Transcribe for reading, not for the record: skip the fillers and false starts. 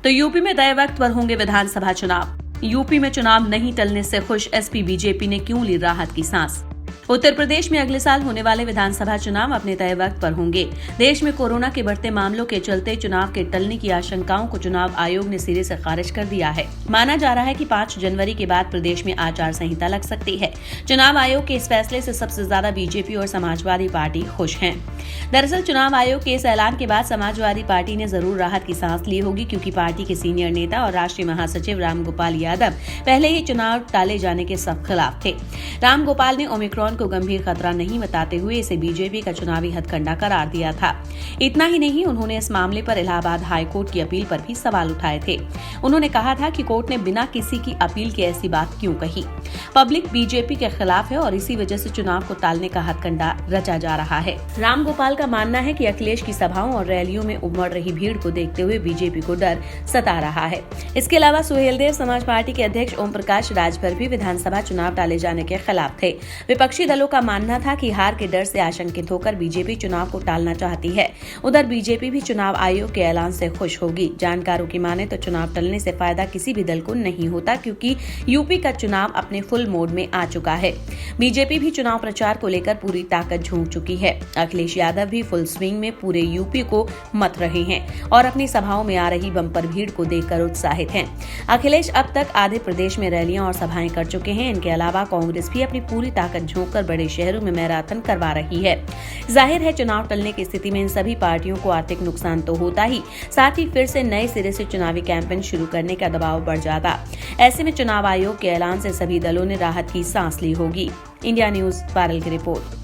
तो यूपी में तय वक्त पर होंगे विधानसभा चुनाव। यूपी में चुनाव नहीं टलने से खुश एसपी बीजेपी ने क्यों ली राहत की सांस। उत्तर प्रदेश में अगले साल होने वाले विधानसभा चुनाव अपने तय वक्त पर होंगे। देश में कोरोना के बढ़ते मामलों के चलते चुनाव के टलने की आशंकाओं को चुनाव आयोग ने सिरे से खारिज कर दिया है। माना जा रहा है कि 5 जनवरी के बाद प्रदेश में आचार संहिता लग सकती है। चुनाव आयोग के इस फैसले से सबसे ज्यादा बीजेपी और समाजवादी पार्टी खुश हैं। दरअसल चुनाव आयोग के इस ऐलान के बाद समाजवादी पार्टी ने जरूर राहत की सांस ली होगी, क्योंकि पार्टी के सीनियर नेता और राष्ट्रीय महासचिव रामगोपाल यादव पहले ही चुनाव टाले जाने के सख्त खिलाफ थे। रामगोपाल ने ओमिक्रॉन को गंभीर खतरा नहीं बताते हुए इसे बीजेपी का चुनावी हथकंडा करार दिया था। इतना ही नहीं, उन्होंने इस मामले पर इलाहाबाद हाईकोर्ट की अपील पर भी सवाल उठाए थे। उन्होंने कहा था कि कोर्ट ने बिना किसी की अपील के ऐसी बात क्यों कही। पब्लिक बीजेपी के खिलाफ है और इसी वजह से चुनाव को टालने का हथकंडा रचा जा रहा है। रामगोपाल का मानना है कि अखिलेश की सभाओं और रैलियों में उमड़ रही भीड़ को देखते हुए बीजेपी को डर सता रहा है। इसके अलावा सुहेलदेव समाज पार्टी के अध्यक्ष ओम प्रकाश राजभर भी विधानसभा चुनाव टाले जाने के खिलाफ थे। विपक्षी दलों का मानना था कि हार के डर से आशंकित होकर बीजेपी चुनाव को टालना चाहती है। उधर बीजेपी भी चुनाव आयोग के ऐलान से खुश होगी। जानकारों की माने तो चुनाव टलने से फायदा किसी भी दल को नहीं होता, क्योंकि यूपी का चुनाव अपने फुल मोड में आ चुका है। बीजेपी भी चुनाव प्रचार को लेकर पूरी ताकत झोंक चुकी है। अखिलेश यादव भी फुल स्विंग में पूरे यूपी को मत रहे हैं और अपनी सभाओं में आ रही बम्पर भीड़ को देखकर उत्साहित हैं। अखिलेश अब तक आधे प्रदेश में रैलियां और सभाएं कर चुके हैं। इनके अलावा कांग्रेस भी अपनी पूरी ताकत झोंककर बड़े शहरों में मैराथन करवा रही है। जाहिर है चुनाव टलने की स्थिति में इन सभी पार्टियों को आर्थिक नुकसान तो होता ही, साथ ही फिर से नए सिरे से चुनावी कैंपेन शुरू करने का दबाव बढ़ जाता। ऐसे में चुनाव आयोग के ऐलान से सभी दलों ने राहत की सांस ली होगी। इंडिया न्यूज वायरल की रिपोर्ट।